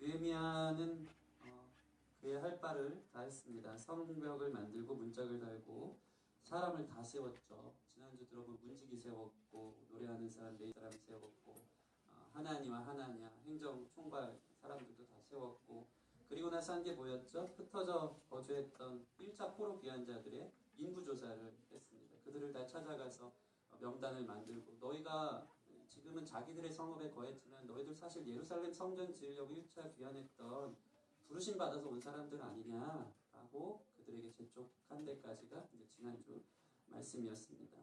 느헤미야는 그의 할 바를 다 했습니다. 성벽을 만들고 문짝을 달고 사람을 다 세웠죠. 지난주 들어본 문지기 세웠고 노래하는 사람, 레위 사람 세웠고 하나니와 하나냐 행정 총괄 사람들도 다 세웠고 그리고 나서 한 게 뭐였죠? 흩어져 거주했던 1차 포로 귀환자들의 인구조사를 했습니다. 그들을 다 찾아가서 명단을 만들고 너희가 지금은 자기들의 성읍에 거했지만 너희들 사실 예루살렘 성전 지으려고 1차 귀환했던 부르심 받아서 온 사람들 아니냐라고 그들에게 재촉한 데까지가 이제 지난주 말씀이었습니다.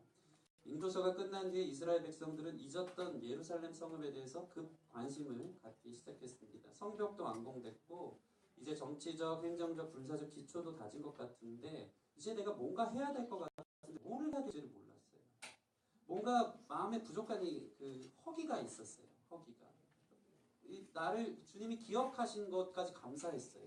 인도서가 끝난 뒤에 이스라엘 백성들은 잊었던 예루살렘 성읍에 대해서 급 관심을 갖기 시작했습니다. 성벽도 완공됐고 이제 정치적, 행정적, 군사적 기초도 다진 것 같은데 이제 내가 뭔가 해야 될 것 같은데 뭘 해야 될지를 몰랐어요. 뭔가 마음에 부족한 그 허기가 있었어요. 허기가. 나를 주님이 기억하신 것까지 감사했어요.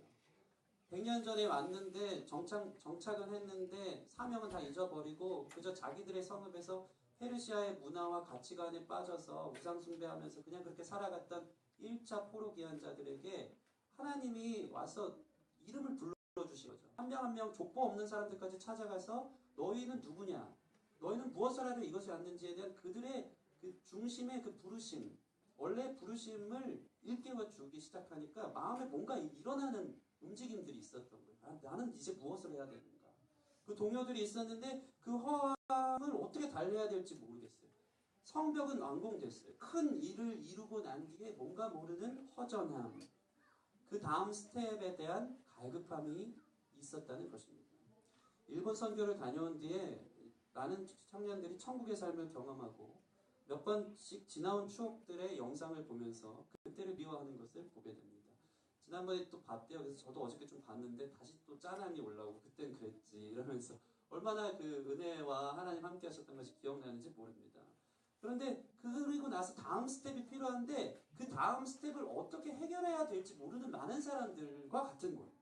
100년 전에 왔는데 정착은 했는데 사명은 다 잊어버리고 그저 자기들의 성읍에서 페르시아의 문화와 가치관에 빠져서 우상 숭배하면서 그냥 그렇게 살아갔던 1차 포로 귀환자들에게 하나님이 와서 이름을 불러주신 거죠. 한 명 한 명 족보 없는 사람들까지 찾아가서 너희는 누구냐? 너희는 무엇을 하려 이것이 왔는지에 대한 그들의 그 중심의 그 부르심, 원래 부르심을 일깨워 주기 시작하니까 마음에 뭔가 일어나는 움직임들이 있었던 거예요. 나는 이제 무엇을 해야 되는가? 그 동료들이 있었는데 그 허함을 어떻게 달래야 될지 모르겠어요. 성벽은 완공됐어요. 큰 일을 이루고 난 뒤에 뭔가 모르는 허전함, 그 다음 스텝에 대한 갈급함이 있었다는 것입니다. 일본 선교를 다녀온 뒤에 많은 청년들이 천국의 삶을 경험하고 몇 번씩 지나온 추억들의 영상을 보면서 그때를 미워하는 것을 보게 됩니다. 지난번에 또 봤대요. 그래서 저도 어저께 좀 봤는데 다시 또 짠함이 올라오고 그땐 그랬지 이러면서 얼마나 그 은혜와 하나님 함께 하셨던 것이 기억나는지 모릅니다. 그런데 그리고 나서 다음 스텝이 필요한데 그 다음 스텝을 어떻게 해결해야 될지 모르는 많은 사람들과 같은 거예요.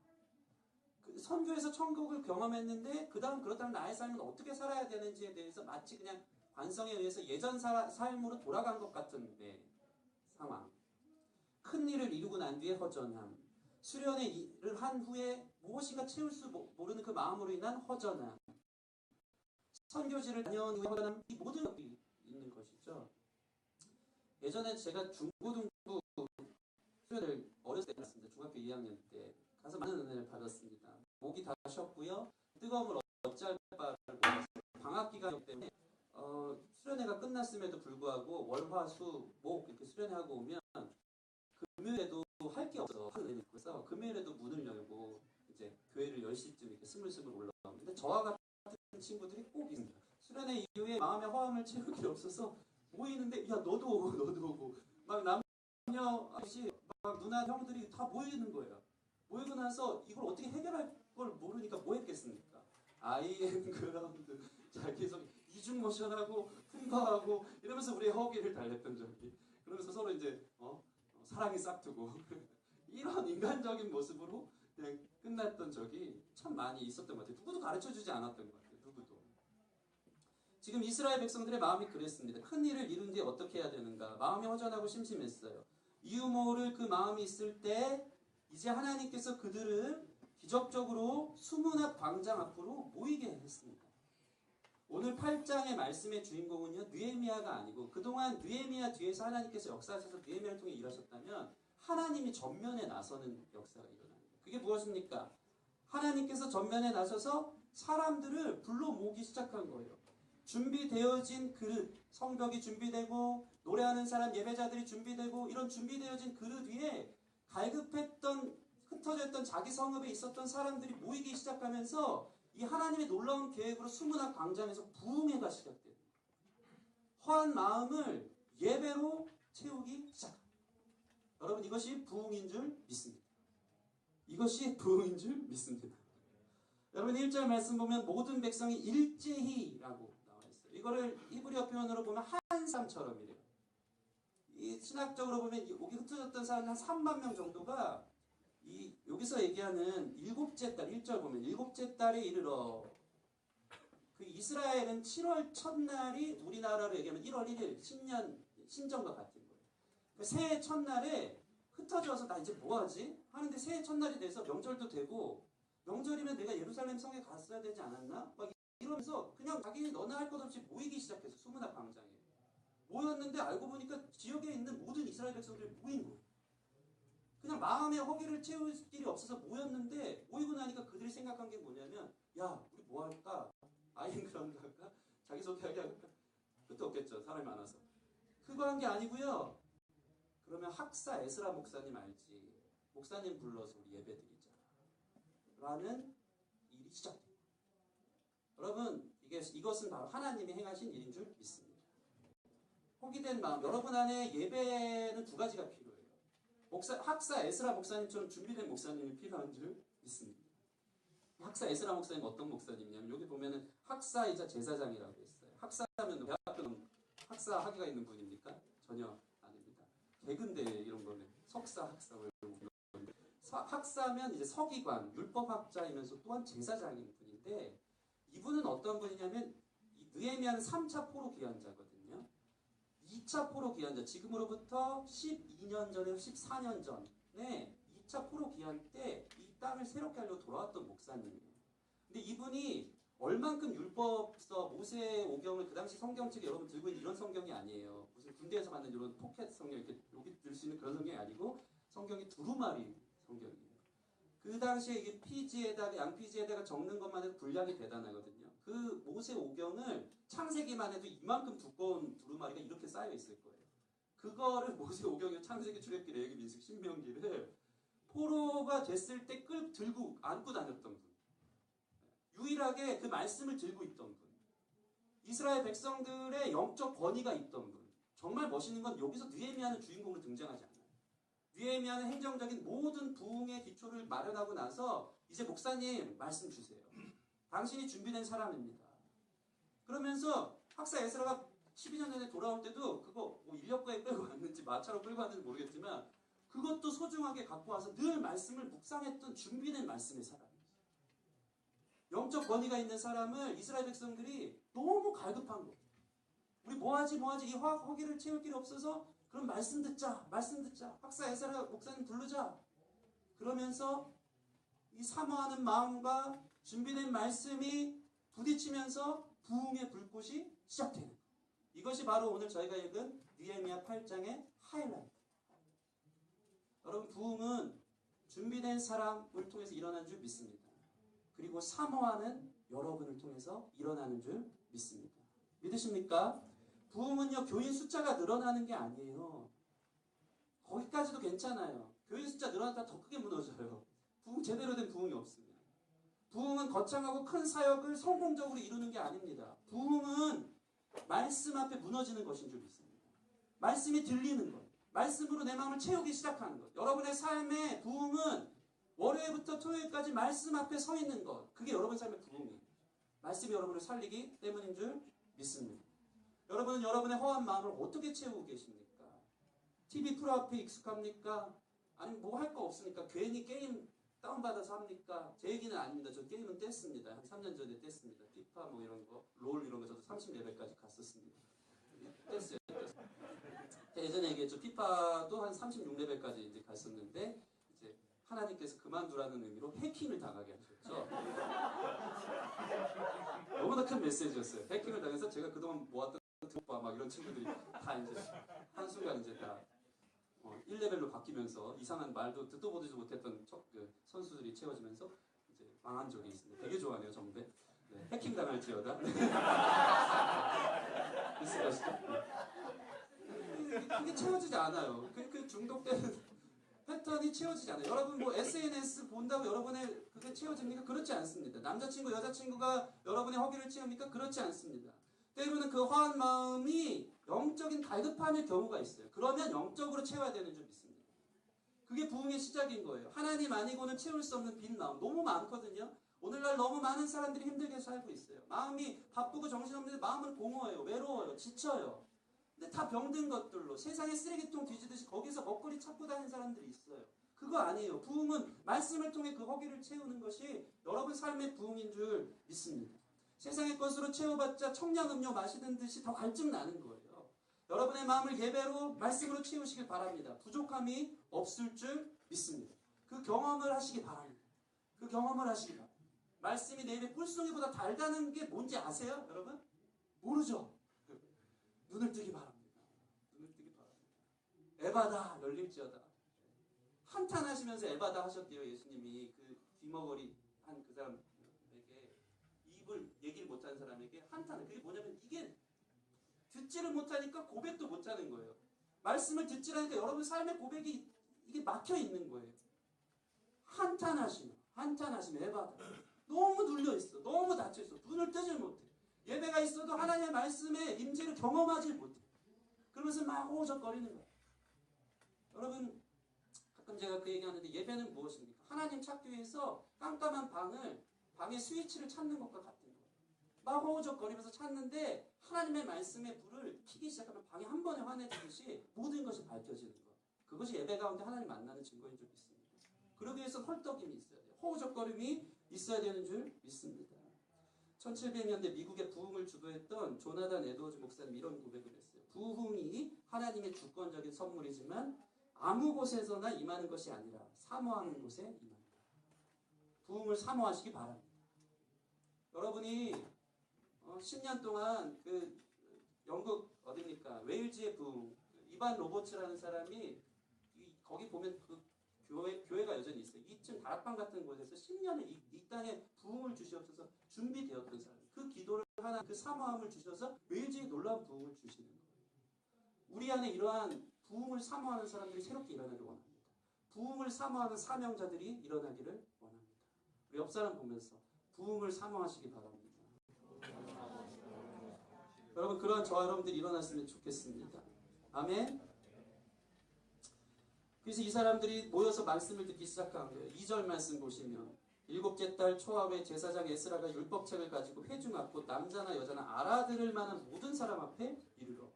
선교에서 천국을 경험했는데 그 다음 그렇다면 나의 삶은 어떻게 살아야 되는지에 대해서 마치 그냥 관성에 의해서 예전 삶으로 돌아간 것 같은 상황. 큰 일을 이루고 난 뒤에 허전함. 수련의 일을 한 후에 무엇인가 채울 수 모르는 그 마음으로 인한 허전함. 선교지를 다녀온 후에 허전함. 이 모든 것이 있는 것이죠. 예전에 제가 중고등부 수련을 어렸을 때 했습니다. 중학교 2학년 때 가서 많은 은혜를 받았습니다. 목이 다 쉬었고요. 뜨거움을 어찌할 바를 몰랐어요. 방학 기간이기 때문에 수련회가 끝났음에도 불구하고 월, 화, 수, 목 이렇게 수련회하고 오면 금요일에도 할 게 없어서 그래서 금요일에도 문을 열고 이제 교회를 10시쯤 이렇게 스물스물 올라오는데 저와 같은 친구들이 꼭 있습니다. 수련회 이후에 마음의 허함을 채울 게 없어서 모이는데 야 너도 오고 막 남녀 아저씨 막 누나 형들이 다 모이는 거예요. 모이고 나서 이걸 어떻게 해결할 걸 모르니까 뭐 했겠습니까? 아이엠 그라운드 자 계속 이중모션하고 품바하고 이러면서 우리의 허기를 달랬던 적이 그러면서 서로 이제 사랑이 싹트고 이런 인간적인 모습으로 그냥 끝났던 적이 참 많이 있었던 것 같아요. 누구도 가르쳐주지 않았던 것 같아요. 누구도. 지금 이스라엘 백성들의 마음이 그랬습니다. 큰 일을 이룬 뒤에 어떻게 해야 되는가. 마음이 허전하고 심심했어요. 이유 모를 그 마음이 있을 때 이제 하나님께서 그들을 기적적으로 수문학 광장 앞으로 모이게 했습니다. 오늘 8장의 말씀의 주인공은요 느헤미야가 아니고 그동안 느헤미야 뒤에서 하나님께서 역사하셔서 느헤미야를 통해 일하셨다면 하나님이 전면에 나서는 역사가 일어나는 거예요. 그게 무엇입니까? 하나님께서 전면에 나서서 사람들을 불러 모으기 시작한 거예요. 준비되어진 그릇, 성벽이 준비되고 노래하는 사람, 예배자들이 준비되고 이런 준비되어진 그릇 위에 갈급했던 흩어져 있던 자기 성읍에 있었던 사람들이 모이기 시작하면서 이 하나님의 놀라운 계획으로 수문학 광장에서 부흥회가 시작돼요. 허한 마음을 예배로 채우기 시작합니다. 여러분 이것이 부흥인 줄 믿습니다. 이것이 부흥인 줄 믿습니다. 여러분 1절 말씀 보면 모든 백성이 일제히라고 나와 있어요. 이거를 히브리어 표현으로 보면 한 사람처럼 이래요. 이 신학적으로 보면 여기 흩어졌던 사람 한 3만 명 정도가 여기서 얘기하는 일곱째 달 1절 보면 일곱째 달에 이르러 그 이스라엘은 7월 첫날이 우리나라로 얘기하면 1월 1일 신년 신정과 같은 거예요. 그 새해 첫날에 흩어져서 나 이제 뭐하지? 하는데 새해 첫날이 돼서 명절도 되고 명절이면 내가 예루살렘 성에 갔어야 되지 않았나? 막 이러면서 그냥 자기 너나 할 것 없이 모이기 시작했어. 수문학 광장에. 모였는데 알고 보니까 지역에 있는 모든 이스라엘 백성들이 모인 거예요. 그냥 마음의 허기를 채울 길이 없어서 모였는데 모이고 나니까 그들이 생각한 게 뭐냐면 야 우리 뭐 할까? 아이엔그라운드 할까? 자기소개하게 할까? 그것도 없겠죠. 사람이 많아서. 그거 한 게 아니고요. 그러면 학사 에스라 목사님 알지? 목사님 불러서 우리 예배 드리자 라는 일이 시작돼요. 여러분 이것은 바로 하나님이 행하신 일인 줄 믿습니다. 포기된 마음, 여러분 안에 예배는 두 가지가 필요해요. 학사 에스라 목사님처럼 준비된 목사님이 필요한 줄 믿습니다. 학사 에스라 목사님 어떤 목사님이냐면 여기 보면은 학사이자 제사장이라고 했어요. 학사하면 대학교 학사 학위가 있는 분입니까? 전혀 아닙니다. 개근대 이런 거는 석사, 학사 학사면 이제 서기관, 율법학자이면서 또한 제사장인 분인데 이분은 어떤 분이냐면 느헤미야는 3차 포로 귀환자거든요. 2차 포로 귀환자, 지금으로부터 12년 전에 14년 전에 2차 포로 귀환 때 이 땅을 새롭게 하려고 돌아왔던 목사님이에요. 근데 이분이 얼만큼 율법서 모세 오경을 그 당시 성경책에 여러분 들고 있는 이런 성경이 아니에요. 무슨 군대에서 만든 이런 포켓 성경 이렇게 여기 들 수 있는 그런 성경이 아니고 성경이 두루마리 성경이에요. 그 당시에 이게 피지에다가 양피지에다가 적는 것만 해도 분량이 대단하거든요. 그 모세 오경을 창세기만 해도 이만큼 두꺼운 두루마리가 이렇게 쌓여 있을 거예요. 그거를 모세 오경의 창세기, 출애굽기, 레위기, 민수기, 신명기를 포로가 됐을 때 들고 안고 다녔던 분. 유일하게 그 말씀을 들고 있던 분. 이스라엘 백성들의 영적 권위가 있던 분. 정말 멋있는 건 여기서 느헤미야는 주인공으로 등장하지 않아요. 느헤미야는 행정적인 모든 부흥의 기초를 마련하고 나서 이제 목사님 말씀 주세요. 당신이 준비된 사람입니다. 그러면서 학사 에스라가 12년 전에 돌아올 때도 그거 뭐 인력거에 끌고 왔는지 마차로 끌고 왔는지 모르겠지만 그것도 소중하게 갖고 와서 늘 말씀을 묵상했던 준비된 말씀의 사람이에요. 영적 권위가 있는 사람을 이스라엘 백성들이 너무 갈급한 거예요. 우리 뭐하지 이 허기를 채울 길이 없어서 그럼 말씀 듣자. 학사 에스라 목사님 부르자. 그러면서 이 사모하는 마음과 준비된 말씀이 부딪히면서 부흥의 불꽃이 시작되는 거예요. 이것이 바로 오늘 저희가 읽은 느헤미야 8장의 하이라이트. 여러분 부흥은 준비된 사람을 통해서 일어난 줄 믿습니다. 그리고 사모하는 여러분을 통해서 일어나는 줄 믿습니다. 믿으십니까? 부흥은요 교인 숫자가 늘어나는 게 아니에요. 거기까지도 괜찮아요. 교인 숫자 늘어났다 더 크게 무너져요. 부흥 제대로 된 부흥이 없습니다. 부흥은 거창하고 큰 사역을 성공적으로 이루는 게 아닙니다. 부흥은 말씀 앞에 무너지는 것인 줄 믿습니다. 말씀이 들리는 것, 말씀으로 내 마음을 채우기 시작하는 것. 여러분의 삶의 부흥은 월요일부터 토요일까지 말씀 앞에 서 있는 것. 그게 여러분 삶의 부흥이에요. 말씀이 여러분을 살리기 때문인 줄 믿습니다. 여러분은 여러분의 허한 마음을 어떻게 채우고 계십니까? TV 프로 앞에 익숙합니까? 아니면 뭐 할 거 없으니까 괜히 게임 다운받아서 합니까? 제 얘기는 아닙니다. 저 게임은 뗐습니다. 한 3년 전에 뗐습니다. 피파 뭐 이런 거, 롤 이런 거 저도 30레벨까지 갔었습니다. 뗐어요. 예전에 얘기했죠. 피파도 한 36레벨까지 이제 갔었는데 이제 하나님께서 그만두라는 의미로 해킹을 당하게 하셨죠. 너무나 큰 메시지였어요. 해킹을 당해서 제가 그동안 모았던 오빠 막 이런 친구들이 다 이제 한순간 이제 다 1레벨로 바뀌면서 이상한 말도 듣도 보지도 못했던 선수들이 채워지면서 이제 망한 적이 있습니다. 되게 좋아하네요, 정배. 네, 해킹 당할지어다. 있을 것이죠. 그게 채워지지 않아요. 그 중독되는 패턴이 채워지지 않아요. 여러분 뭐 SNS 본다고 여러분의 그게 채워집니까? 그렇지 않습니다. 남자친구, 여자친구가 여러분의 허기를 채웁니까? 그렇지 않습니다. 때로는 그 허한 마음이 영적인 갈급함의 경우가 있어요. 그러면 영적으로 채워야 되는 줄 믿습니다. 그게 부흥의 시작인 거예요. 하나님 아니고는 채울 수 없는 빈 마음. 너무 많거든요. 오늘날 너무 많은 사람들이 힘들게 살고 있어요. 마음이 바쁘고 정신없는데 마음은 공허해요. 외로워요. 지쳐요. 근데 다 병든 것들로 세상에 쓰레기통 뒤지듯이 거기서 먹거리 찾고 다니는 사람들이 있어요. 그거 아니에요. 부흥은 말씀을 통해 그 허기를 채우는 것이 여러분 삶의 부흥인 줄 믿습니다. 세상의 것으로 채워봤자 청량음료 마시는 듯이 더 갈증 나는 거예요. 여러분의 마음을 예배로 말씀으로 채우시길 바랍니다. 부족함이 없을 줄 믿습니다. 그 경험을 하시기 바랍니다. 그 경험을 하시기 바랍니다. 말씀이 내 입에 꿀송이보다 달다는 게 뭔지 아세요? 여러분? 모르죠? 눈을 뜨기 바랍니다. 눈을 뜨기 바랍니다. 에바다 열릴지어다. 한탄하시면서 에바다 하셨대요. 예수님이 그 귀머거리 한 그 사람에게, 입을 얘기를 못하는 사람에게 한탄을. 그게 뭐냐면 이게 듣지를 못하니까 고백도 못하는 거예요. 말씀을 듣지라니까 여러분 삶의 고백이 이게 막혀 있는 거예요. 한탄하시면 에바다. 너무 눌려있어. 너무 닫혀있어. 눈을 뜨질 못해. 예배가 있어도 하나님의 말씀의 임재를 경험하지 못해. 그러면서 막 호적거리는 거예요. 여러분, 가끔 제가 그 얘기하는데 예배는 무엇입니까? 하나님 찾기 위해서 깜깜한 방의 스위치를 찾는 것과 같은 거예요. 막 호적거리면서 찾는데 하나님의 말씀의 불을 켜기 시작하면 방이 한 번에 환해지듯이 모든 것이 밝혀지는 것. 그것이 예배 가운데 하나님 만나는 증거인 줄 믿습니다. 그러기 위해서 헐떡임이 있어야 돼요. 호적거림이 있어야 되는 줄 믿습니다. 1700년대 미국의 부흥을 주도했던 조나단 에드워즈 목사님 이런 고백을 했어요. 부흥이 하나님의 주권적인 선물이지만 아무 곳에서나 임하는 것이 아니라 사모하는 곳에 임한다. 부흥을 사모하시기 바랍니다. 여러분이 10년 동안 그 영국 어딥니까? 웨일즈의 부흥, 이반 로버츠라는 사람이 거기 보면 그 교회가 여전히 있어요. 2층 다락방 같은 곳에서 10년을 이 땅에 부흥을 주시옵소서 준비되었던 사람. 그 기도를 하나, 그 사모함을 주셔서 웨일즈에 놀라운 부흥을 주시는 거예요. 우리 안에 이러한 부흥을 사모하는 사람들이 새롭게 일어나기를 원합니다. 부흥을 사모하는 사명자들이 일어나기를 원합니다. 우리 옆 사람 보면서 부흥을 사모하시기 바랍니다. 여러분, 그런 저와 여러분들이 일어났으면 좋겠습니다. 아멘. 그래서 이 사람들이 모여서 말씀을 듣기 시작한 거예요. 2절 말씀 보시면 7째 달 초하루에 제사장 에스라가 율법책을 가지고 회중 앞고 남자나 여자나 알아들을 만한 모든 사람 앞에 이르러.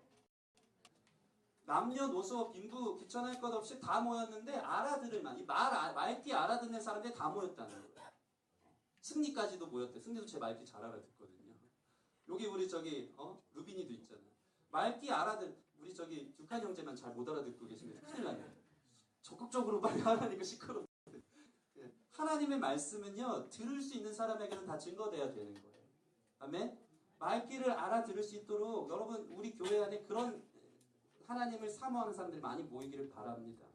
남녀노소 빈부 귀천할 것 없이 다 모였는데 알아들을 만, 이 말귀 알아듣는 사람들이 다 모였다는 거예요. 승리까지도 모였대. 승리도 제 말귀 잘 알아듣거든요. 여기 우리 루빈이도 있잖아요. 말귀 우리 듀칸 형제만 잘 못 알아듣고 계시면 큰일 나요. 적극적으로 빨리 하라니까 시끄러워. 하나님의 말씀은요, 들을 수 있는 사람에게는 다 증거돼야 되는 거예요. 아멘? 말귀를 알아들을 수 있도록 여러분, 우리 교회 안에 그런 하나님을 사모하는 사람들이 많이 모이기를 바랍니다.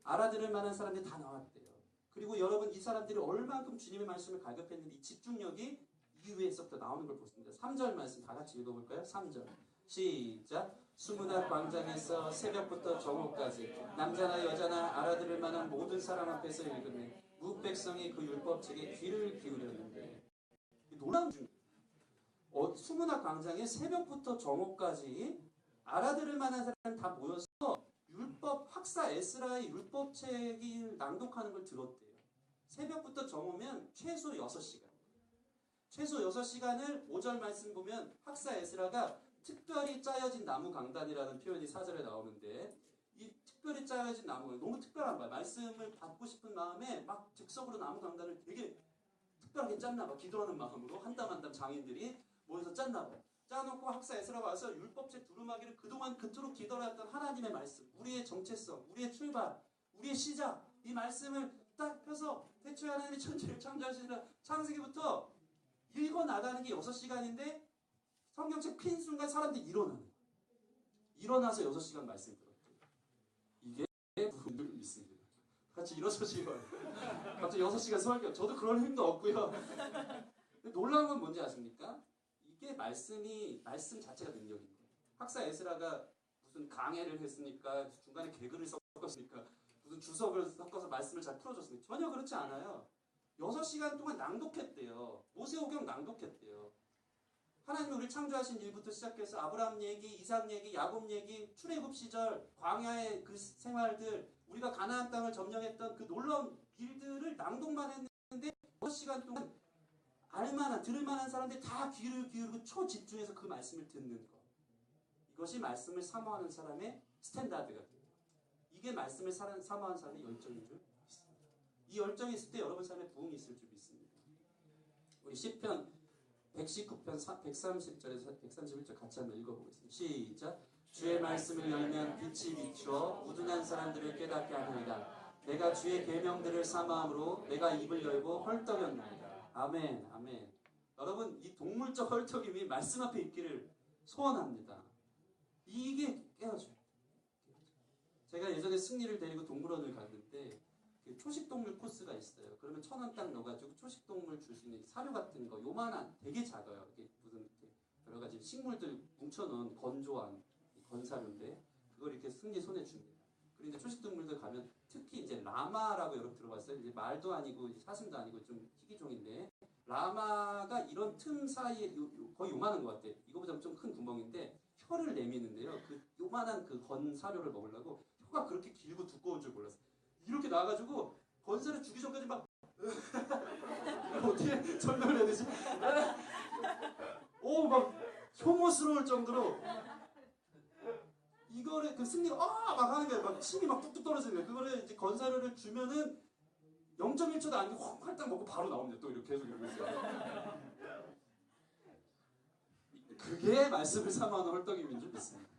알아들을 만한 사람들이 다 나왔대요. 그리고 여러분, 이 사람들이 얼만큼 주님의 말씀을 갈급했는데 이 집중력이 이후에서부터 나오는 걸 보십니다. 3절 말씀 다 같이 읽어볼까요? 3절 시작. 수문학 광장에서 새벽부터 정오까지 남자나 여자나 알아들을 만한 모든 사람 앞에서 읽으며 무백성이 그 율법책에 귀를 기울였는데, 놀라운 중 수문학 광장에 새벽부터 정오까지 알아들을 만한 사람 다 모여서 율법 학사 에스라의 율법책을 낭독하는 걸 들었대요. 새벽부터 정오면 최소 6시간. 최소 6시간을 5절 말씀 보면 학사 에스라가 특별히 짜여진 나무 강단이라는 표현이 4절에 나오는데, 이 특별히 짜여진 나무, 너무 특별한 거야. 말씀을 받고 싶은 마음에 막 즉석으로 나무 강단을 되게 특별하게 짰나 봐. 기도하는 마음으로 한 땀 한 땀 장인들이 모여서 짰나 봐. 짜놓고 학사 에스라가 와서 율법책 두루마기를 그동안 그토록 기다렸던 하나님의 말씀, 우리의 정체성, 우리의 출발, 우리의 시작, 이 말씀을 딱 펴서 태초에 하나님이 천지를 창조하시니라 창세기부터 읽어나가는 게 6시간인데 성경책 핀 순간 사람들이 일어나는 거예요. 일어나서 6시간 말씀 들었대요. 이게 분들 믿습니다. 같이 일어서시기 바랍니다. 갑자기 6시간 설교. 저도 그럴 힘도 없고요. 놀라운 건 뭔지 아십니까? 이게 말씀 자체가 능력인 거예요. 학사 에스라가 무슨 강해를 했으니까, 중간에 개그를 섞었으니까, 무슨 주석을 섞어서 말씀을 잘 풀어줬으니까, 전혀 그렇지 않아요. 6시간 동안 낭독했대요. 모세오경 낭독했대요. 하나님이 우리를 창조하신 일부터 시작해서 아브라함 얘기, 이삭 얘기, 야곱 얘기, 출애굽 시절, 광야의 그 생활들, 우리가 가나안 땅을 점령했던 그 놀라운 일들을 낭독만 했는데 6시간 동안 들을 만한 사람들이 다 귀를 기울이고 초집중해서 그 말씀을 듣는 것. 이것이 말씀을 사모하는 사람의 스탠다드가 돼요. 이게 말씀을 사모하는 사람의 열정인 줄 믿습니다. 이 열정이 있을 때 여러분 삶에 부흥이 있을 줄 믿습니다. 우리 시편 119편 130절에서 131절 같이 한번 읽어보겠습니다. 시작. 주의 말씀을 열면 빛이 비추어 우둔한 사람들을 깨닫게 하나이다. 내가 주의 계명들을 사모함으로 내가 입을 열고 헐떡였나이다. 아멘, 아멘. 여러분, 이 동물적 헐떡임이 말씀 앞에 있기를 소원합니다. 이게 깨어져요. 제가 예전에 승리를 데리고 동물원을 갔는데 그 초식동물 코스가 있어요. 그러면 1,000원 딱 넣어가지고 초식동물 줄 수 있는 사료 같은 거 요만한 되게 작아요. 이게 무슨 이렇게 여러 가지 식물들 뭉쳐놓은 건조한 건사료인데 그걸 이렇게 승리 손에 줍니다. 그리고 이제 초식동물들 가면 특히 이제 라마라고 여러분 들어봤어요? 이제 말도 아니고 사슴도 아니고 좀 희귀종인데 라마가 이런 틈 사이에 거의 요만한 것 같아요. 이거보다 좀 큰 구멍인데 혀를 내미는데요. 그 요만한 그 건사료를 먹으려고 혀가 그렇게 길고 두꺼울 줄 몰랐어요. 이렇게 나와가지고 건사료 주기 전까지 막 어떻게 설명을 해야 되지? 오, 막 혐오스러울 정도로 이거를 그 승리가 막 하는 거예요. 막 침이 막 뚝뚝 떨어지는 거예요. 그거를 이제 건사료를 주면은 0.1초도 안 되고 확 활딱 먹고 바로 나옵니다. 또 이렇게 계속 이러고 있어요. 그게 말씀을 사모하는 헐떡임인 줄 믿습니다.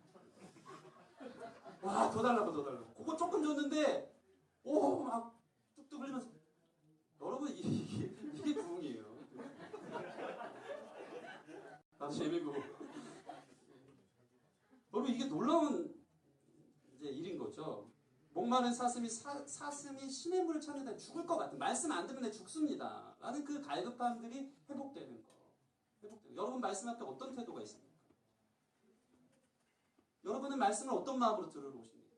와, 더 달라고 더 달라고. 그거 조금 줬는데 오, 막 뚝뚝 흘리면서 여러분 이게 부흥이에요. 아주 재미고 여러분 이게 놀라운 이제 일인 거죠. 목마른 사슴이 사슴이 물을 찾는다 죽을 것 같은 말씀 안 들으면 죽습니다. 라는 그 갈급함들이 회복되는 거. 여러분 말씀 앞에 어떤 태도가 있습니까? 여러분은 말씀을 어떤 마음으로 들으러 오십니까?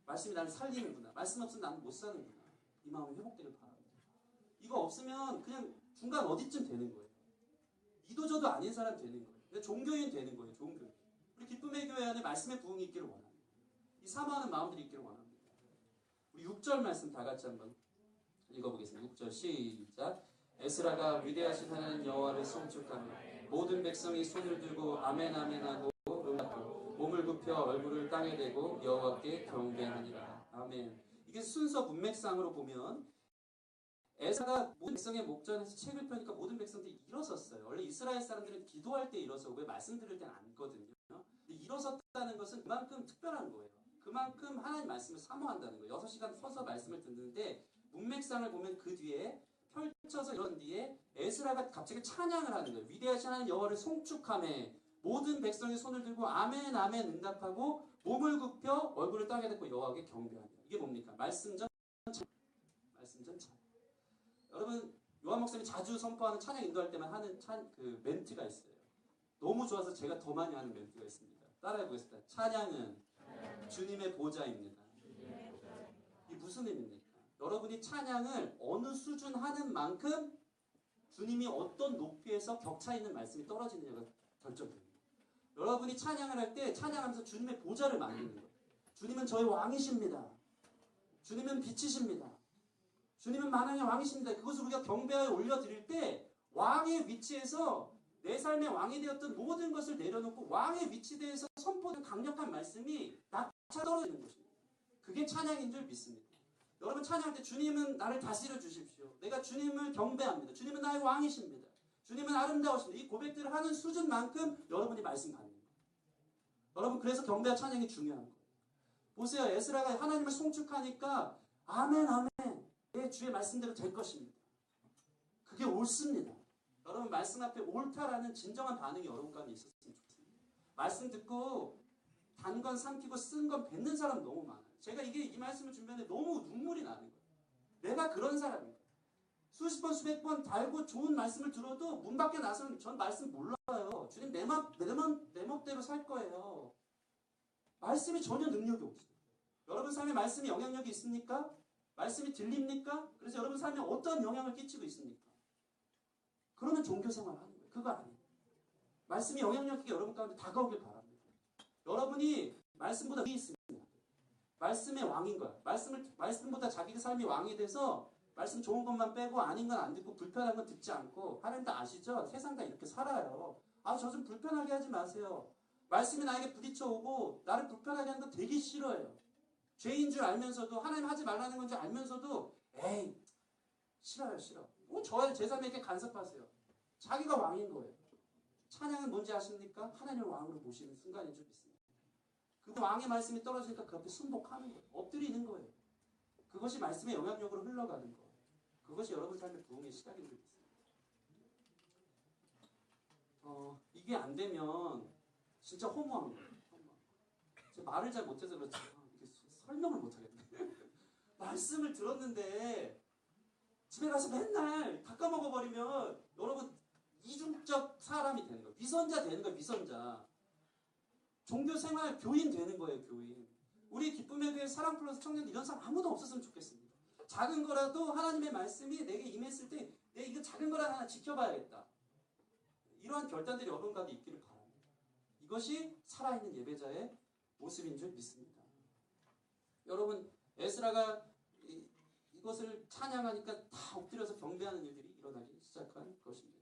말씀이 나를 살리는구나. 말씀 없으면 나는 못 사는구나. 이 마음이 회복되길 바랍니다. 이거 없으면 그냥 중간 어디쯤 되는 거예요. 이도저도 아닌 사람 되는 거예요. 그냥 종교인 되는 거예요. 종교인. 우리 기쁨의 교회 안에 말씀의 부흥이 있기를 원합니다. 이 사모하는 마음들이 있기를 원합니다. 우리 6절 말씀 다 같이 한번 읽어보겠습니다. 6절 시작. 에스라가 위대하신 하나님 여호와를 송축하며 모든 백성이 손을 들고 아멘 아멘 하고 응답하고 몸을 굽혀 얼굴을 땅에 대고 여호와께 경배하니라. 아멘. 이게 순서 문맥상으로 보면 에스라가 모든 백성의 목전에서 책을 펴니까 모든 백성들이 일어섰어요. 원래 이스라엘 사람들은 기도할 때 일어서고 말씀 들을 때는 앉거든요. 근데 일어섰다는 것은 그만큼 특별한 거예요. 그만큼 하나님 말씀을 사모한다는 거예요. 6시간 서서 말씀을 듣는데 문맥상을 보면 그 뒤에 펼쳐서 이런 뒤에 에스라가 갑자기 찬양을 하는 거예요. 위대하신 하나님 여호와를 송축하며 모든 백성이 손을 들고 아멘 아멘 응답하고 몸을 굽혀 얼굴을 땅에 댔고 여호와께 경배하며. 이게 뭡니까? 말씀전 찬양. 말씀전 찬양. 여러분 요한 목사님이 자주 선포하는 찬양 인도할 때만 하는 그 멘트가 있어요. 너무 좋아서 제가 더 많이 하는 멘트가 있습니다. 따라해 보겠습니다. 찬양은 주님의 보좌입니다. 이게 무슨 의미입니까? 여러분이 찬양을 어느 수준 하는 만큼 주님이 어떤 높이에서 격차 있는 말씀이 떨어지느냐가 결정됩니다. 여러분이 찬양을 할 때 찬양하면서 주님의 보좌를 만드는 거예요. 주님은 저의 왕이십니다. 주님은 빛이십니다. 주님은 만왕의 왕이십니다. 그것을 우리가 경배하여 올려드릴 때 왕의 위치에서 내 삶의 왕이 되었던 모든 것을 내려놓고 왕의 위치에 대해서 선포된 강력한 말씀이 낙차 떨어지는 것입니다. 그게 찬양인 줄 믿습니다. 여러분 찬양할 때 주님은 나를 다스려 주십시오. 내가 주님을 경배합니다. 주님은 나의 왕이십니다. 주님은 아름다우십니다. 이 고백들을 하는 수준만큼 여러분이 말씀 받는 거예요. 여러분 그래서 경배와 찬양이 중요한 거예요. 보세요. 에스라가 하나님을 송축하니까 아멘 아멘 내 주의 말씀대로 될 것입니다. 그게 옳습니다. 여러분 말씀 앞에 옳다라는 진정한 반응이 여러분 가운데 있었으면 좋겠습니다. 말씀 듣고 단 건 삼키고 쓴 건 뱉는 사람 너무 많아요. 제가 이 말씀을 준비하는데 너무 눈물이 나는 거예요. 내가 그런 사람인가. 수십 번 수백 번 달고 좋은 말씀을 들어도 문 밖에 나서는 전 말씀 몰라요. 주님 내 멋대로 살 거예요. 말씀이 전혀 능력이 없어요. 여러분 삶에 말씀이 영향력이 있습니까? 말씀이 들립니까? 그래서 여러분 삶에 어떤 영향을 끼치고 있습니까? 그러면 종교생활을 하는 거예요. 그거 아니에요. 말씀이 영향력 있게 여러분 가운데 다가오길 바랍니다. 여러분이 말씀보다 위에 있습니다. 말씀의 왕인 거야. 말씀보다 자기 삶이 왕이 돼서 말씀 좋은 것만 빼고 아닌 건 안 듣고 불편한 건 듣지 않고 하나님 다 아시죠? 세상 다 이렇게 살아요. 저 좀 불편하게 하지 마세요. 말씀이 나에게 부딪혀 오고 나를 불편하게 하는 거 되게 싫어요. 죄인 줄 알면서도 하나님 하지 말라는 건 줄 알면서도 에이 싫어요 싫어. 제 삶에 이렇게 간섭하세요. 자기가 왕인 거예요. 찬양은 뭔지 아십니까? 하나님을 왕으로 모시는 순간인 줄 믿습니다. 그 왕의 말씀이 떨어지니까 그 앞에 순복하는 거예요. 엎드리는 거예요. 그것이 말씀의 영향력으로 흘러가는 거예요. 그것이 여러분 삶의 부흥의 시작인 줄 믿습니다. 이게 안 되면 진짜 허무한 거예요. 제가 말을 잘 못해서 그렇지 설명을 못하겠네. 말씀을 들었는데 집에 가서 맨날 다 까먹어버리면 여러분 이중적 사람이 되는 거예요. 위선자 되는 거예요. 위선자. 종교생활 교인 되는 거예요. 교인. 우리 기쁨의 교회 사랑 플러스 청년들 이런 사람 아무도 없었으면 좋겠습니다. 작은 거라도 하나님의 말씀이 내게 임했을 때 내가 이거 작은 거라도 하나 지켜봐야겠다. 이러한 결단들이 여러분 가운데 있기를 바랍니다. 이것이 살아있는 예배자의 모습인 줄 믿습니다. 여러분 에스라가 이것을 찬양하니까 다 엎드려서 경배하는 일들이 일어나기 시작한 것입니다.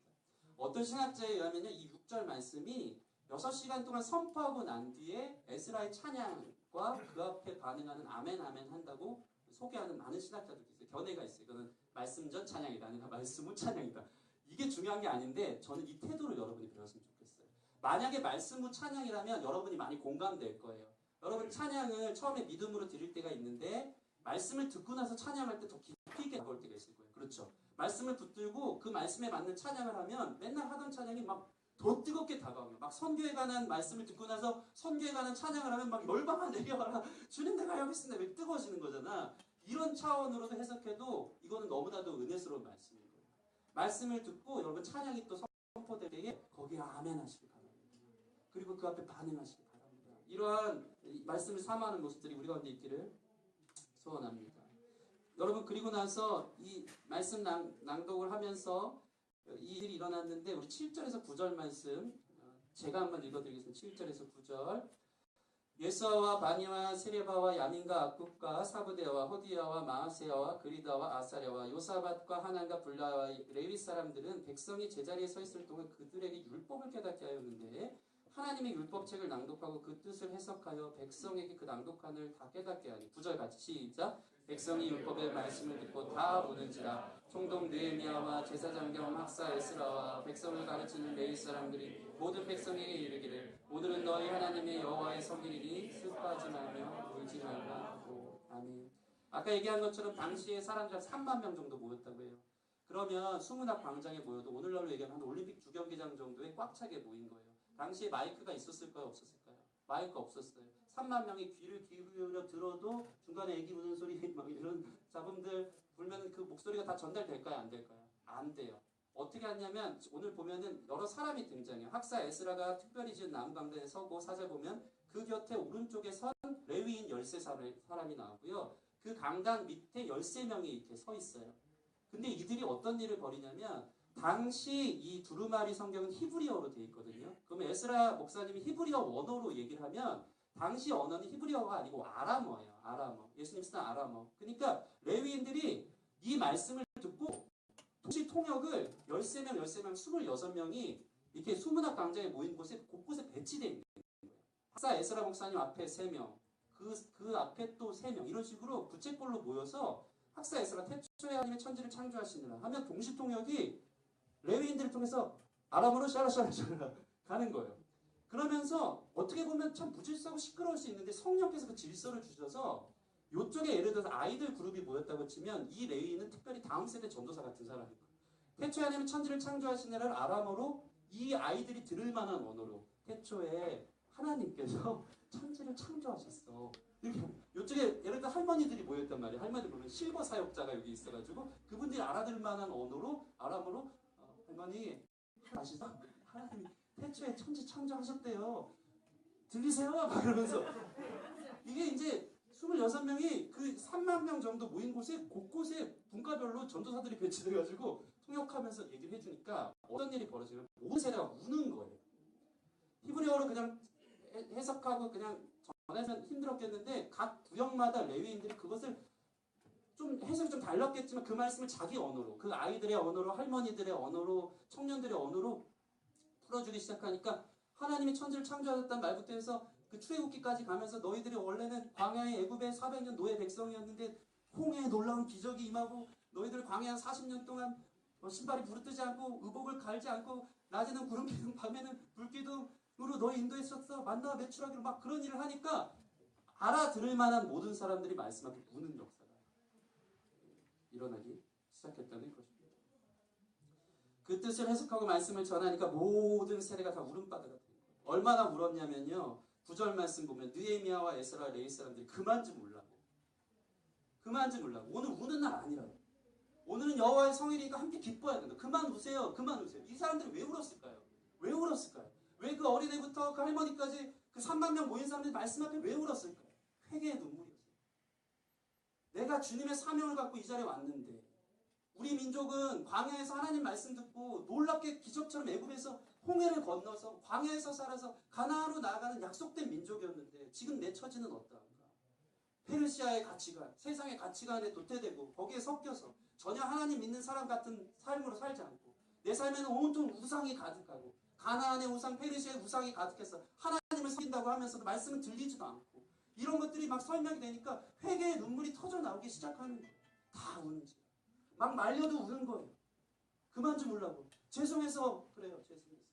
어떤 신학자에 의하면 이 6절 말씀이 6시간 동안 선포하고 난 뒤에 에스라의 찬양과 그 앞에 반응하는 아멘 아멘 한다고 소개하는 많은 신학자들이 있어요. 견해가 있어요. 이거는 말씀 전 찬양이다. 아니면 말씀 후 찬양이다. 이게 중요한 게 아닌데 저는 이 태도를 여러분이 배웠으면 좋겠어요. 만약에 말씀 후 찬양이라면 여러분이 많이 공감될 거예요. 여러분 찬양을 처음에 믿음으로 드릴 때가 있는데 말씀을 듣고 나서 찬양할 때 더 깊이 있게 다가올 때가 있을 거예요. 그렇죠? 말씀을 붙들고 그 말씀에 맞는 찬양을 하면 맨날 하던 찬양이 막 더 뜨겁게 다가오면 막 선교에 관한 말씀을 듣고 나서 선교에 관한 찬양을 하면 막 열방아 내려와라 주님 내가 여기 있습니다. 왜 뜨거워지는 거잖아. 이런 차원으로도 해석해도 이거는 너무나도 은혜스러운 말씀인 거예요. 말씀을 듣고 여러분 찬양이 또 선포될 때에 거기에 아멘 하시기 바랍니다. 그리고 그 앞에 반응하시기 바랍니다. 이러한 말씀을 사모하는 모습들이 우리 가운데 있기를 소원합니다. 여러분 그리고 나서 이 말씀 낭독을 하면서 이 일이 일어났는데 우리 7절에서 9절 말씀 제가 한번 읽어드리겠습니다. 7절에서 9절 예스와 바니와 세레바와 야민과 악국과 사부대와 호디야와 마하세야와 그리다와 아사랴와 요사밧과 하난과 불라와 레위 사람들은 백성이 제자리에 서 있을 동안 그들에게 율법을 깨닫게 하였는데 하나님의 율법책을 낭독하고 그 뜻을 해석하여 백성에게 그 낭독한을 다 깨닫게 하니 9절 같이 시작 백성이 율법의 말씀을 듣고 다 보는지라 총독 느헤미야와 제사장경 학사 에스라와 백성을 가르치는 레위 사람들이 모든 백성에게 이르기를 오늘은 너희 하나님의 여호와의 성일이니 슬퍼하지 말며 울지 말라 하고 아멘. 아까 얘기한 것처럼 당시에 사람들 3만 명 정도 모였다고 해요. 그러면 수문학 광장에 모여도 오늘날로 얘기하면 한 올림픽 주경기장 정도에 꽉 차게 모인 거예요. 당시에 마이크가 있었을까요? 없었을까요? 마이크 없었어요. 3만 명이 귀를 기울여 들어도 중간에 애기 우는 소리 막 이런 잡음들 불면 그 목소리가 다 전달될까요? 안 될까요? 안 돼요. 어떻게 하냐면 오늘 보면은 여러 사람이 등장해요. 학사 에스라가 특별히 지은 나무강단에 서고 사절 보면 그 곁에 오른쪽에 선 레위인 13사람이 나오고요. 그 강단 밑에 13명이 이렇게 서 있어요. 근데 이들이 어떤 일을 벌이냐면 당시 이 두루마리 성경은 히브리어로 되어 있거든요. 그러면 에스라 목사님이 히브리어 원어로 얘기를 하면 당시 언어는 히브리어가 아니고 아람어예요. 아람어. 예수님 쓰는 아람어. 그러니까 레위인들이 이 말씀을 듣고 도시 통역을 13명, 26명이 이렇게 수문학 광장에 모인 곳에 곳곳에 배치되어 있는 거예요. 학사 에스라 목사님 앞에 3명, 그 앞에 또 3명 이런 식으로 부채꼴로 모여서 학사 에스라 태초에 하나님의 천지를 창조하시느라 하면 동시 통역이 레위인들을 통해서 아람어로 샤라샤라샤라 가는 거예요. 그러면서 어떻게 보면 참 무질서하고 시끄러울 수 있는데 성령께서 그 질서를 주셔서 이쪽에 예를 들어서 아이들 그룹이 모였다고 치면 이 레위인은 특별히 다음 세대 전도사 같은 사람이에요. 태초에 하나님은 천지를 창조하시느라를 아람어로 이 아이들이 들을 만한 언어로 태초에 하나님께서 천지를 창조하셨어. 이쪽에 예를 들어 할머니들이 모였단 말이에요. 할머니들 보면 실버 사역자가 여기 있어가지고 그분들이 알아들 만한 언어로 아람어로 할머니 아시죠? 하나님이 태초에 천지 창조하셨대요. 들리세요? 막 이러면서 이게 이제 26명이 그 3만 명 정도 모인 곳에 곳곳에 분과별로 전도사들이 배치돼가지고 통역하면서 얘기를 해주니까 어떤 일이 벌어지면 온 세대가 우는 거예요. 히브리어로 그냥 해석하고 그냥 전하면 힘들었겠는데 각 구역마다 레위인들이 그것을 좀 해석이 좀 달랐겠지만 그 말씀을 자기 언어로 그 아이들의 언어로 할머니들의 언어로 청년들의 언어로 풀어주기 시작하니까 하나님이 천지를 창조하셨다는 말부터 해서 그 출애굽기까지 가면서 너희들이 원래는 광야의 애굽의 400년 노예 백성이었는데 홍해의 놀라운 기적이 임하고 너희들 광야 한 40년 동안 신발이 부르뜨지 않고 의복을 갈지 않고 낮에는 구름 기둥 밤에는 불 기둥 으로 너희 인도했었어. 만나 매출하기로 막 그런 일을 하니까 알아들을 만한 모든 사람들이 말씀 앞에 우는 역사가 일어나기 시작했다는 것입니다. 그 뜻을 해석하고 말씀을 전하니까 모든 세대가 다 울음바다가 된 거예요. 얼마나 울었냐면요. 9절 말씀 보면 느헤미야와 에스라 레위 사람들이 그만 좀 울라고. 그만 좀 울라고. 오늘 우는 날 아니라고. 오늘은 여호와의 성일이니까 함께 기뻐해야 된다. 그만 우세요. 그만 우세요. 이 사람들이 왜 울었을까요? 왜 울었을까요? 왜 그 어린애부터 그 할머니까지 그 3만 명 모인 사람들이 말씀 앞에 왜 울었을까요? 회개의 눈물이었어요. 내가 주님의 사명을 갖고 이 자리에 왔는데 우리 민족은 광야에서 하나님 말씀 듣고 놀랍게 기적처럼 애굽에서 홍해를 건너서 광야에서 살아서 가나안으로 나아가는 약속된 민족이었는데 지금 내 처지는 어떠한가? 페르시아의 가치관, 세상의 가치관에 도태되고 거기에 섞여서 전혀 하나님 믿는 사람 같은 삶으로 살지 않고 내 삶에는 온통 우상이 가득하고 가나안의 우상, 페르시아의 우상이 가득해서 하나님을 섬긴다고 하면서도 말씀은 들리지도 않고 이런 것들이 막 설명이 되니까 회개의 눈물이 터져 나오기 시작하는 거예요. 다 우는지. 막 말려도 우는 거예요. 그만 좀 울라고. 죄송해서 그래요. 죄송해서.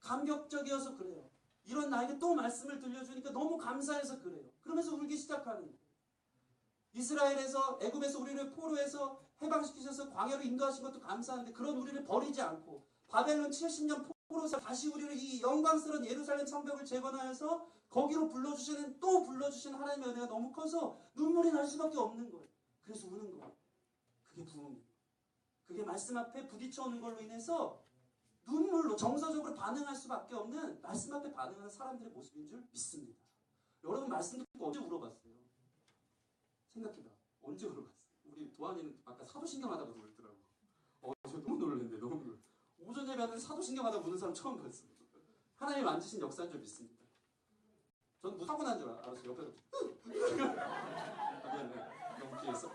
감격적이어서 그래요. 이런 나에게 또 말씀을 들려주니까 너무 감사해서 그래요. 그러면서 울기 시작하는 거예요. 이스라엘에서 애굽에서 우리를 포로해서 해방시키셔서 광야로 인도하신 것도 감사한데 그런 우리를 버리지 않고 바벨론 70년 포로에서 다시 우리를 이 영광스러운 예루살렘 성벽을 재건하여서 거기로 불러주시는 또 불러주시는 하나님의 은혜가 너무 커서 눈물이 날 수밖에 없는 거예요. 그래서 우는 거예요. 그게 부흥이에요. 그게 말씀 앞에 부딪혀 오는 걸로 인해서 눈물로 정서적으로 반응할 수밖에 없는 말씀 앞에 반응하는 사람들의 모습인 줄 믿습니다. 여러분 말씀 듣고 언제 울어봤어요? 생각해봐. 언제 울어봤어요? 우리 도안이는 아까 사도신경하다가 울더라고. 저 너무 놀랐는데 너무 놀랐어요. 오전 예배하는 사도신경하다 우는 사람 처음 봤어요. 하나님 만지신 역사인 줄 믿습니다. 저는 사고 난 줄 알았어요. 옆에서 미안해. 너무 귀했어.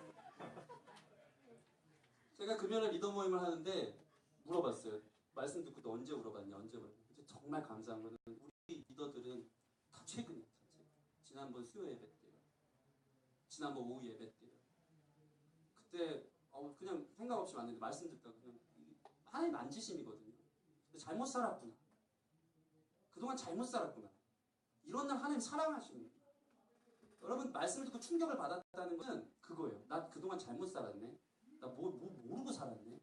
제가 금요일에 리더 모임을 하는데 물어봤어요. 말씀 듣고 너 언제 울어봤냐? 언제 울어봤냐? 정말 감사한 거는 우리 리더들은 다 최근이에요. 지난번 수요 예배 때요. 지난번 오후 예배 때요. 그때 그냥 생각 없이 왔는데 말씀 듣다가 그냥 하나님 만지심이거든요. 잘못 살았구나. 그동안 잘못 살았구나. 이런 날 하나님 사랑하십니다. 여러분 말씀을 듣고 충격을 받았다는 것은 그거예요. 나 그동안 잘못 살았네. 나 모르고 살았네.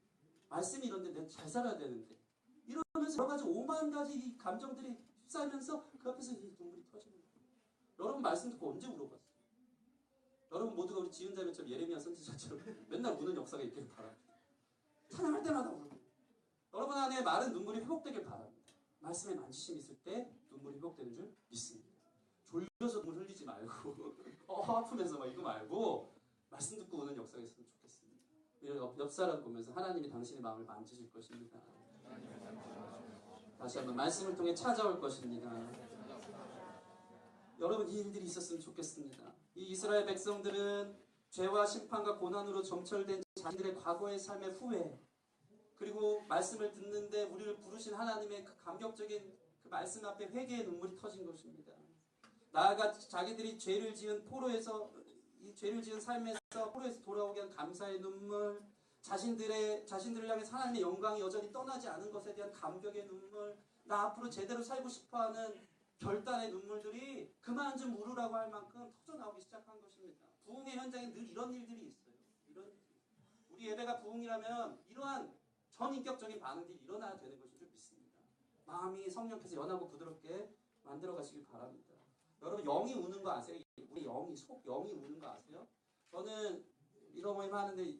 말씀이 이런데 내가 잘 살아야 되는데. 이러면서 여러 가지 5만 가지 이 감정들이 휩싸이면서 그 앞에서 이 눈물이 터지는 거예요. 여러분 말씀 듣고 언제 울어봤어요? 여러분 모두가 우리 지은 자매처럼 예레미야 선지자처럼 맨날 우는 역사가 있길 바랍니다. 찬양할 때마다 울고 여러분 안에 마른 눈물이 회복되길 바랍니다. 말씀에 만지심이 있을 때 눈물이 회복되는 줄 믿습니다. 졸려서 눈물 흘리지 말고 아프면서 막 이거 말고 말씀 듣고 우는 역사가 있으면 좋겠습니다. 옆 사람 보면서 하나님이 당신의 마음을 만지실 것입니다. 다시 한번 말씀을 통해 찾아올 것입니다. 여러분 이 일들이 있었으면 좋겠습니다. 이 이스라엘 백성들은 죄와 심판과 고난으로 점철된 자신들의 과거의 삶의 후회 그리고 말씀을 듣는데 우리를 부르신 하나님의 그 감격적인 그 말씀 앞에 회개의 눈물이 터진 것입니다. 나아가 자기들이 죄를 지은 포로에서 이 죄를 지은 삶에서 포로에서 돌아오게 한 감사의 눈물 자신들을 향해 하나님의 영광이 여전히 떠나지 않은 것에 대한 감격의 눈물 나 앞으로 제대로 살고 싶어하는 결단의 눈물들이 그만 좀 울으라고 할 만큼 터져나오기 시작한 것입니다. 부흥의 현장에 늘 이런 일들이 있어요. 우리 예배가 부흥이라면 이러한 전인격적인 반응들이 일어나야 되는 것인 줄 믿습니다. 마음이 성령께서 연하고 부드럽게 만들어 가시길 바랍니다. 여러분 영이 우는 거 아세요? 우리 영이 우는 거 아세요? 저는 이런 모임 하는데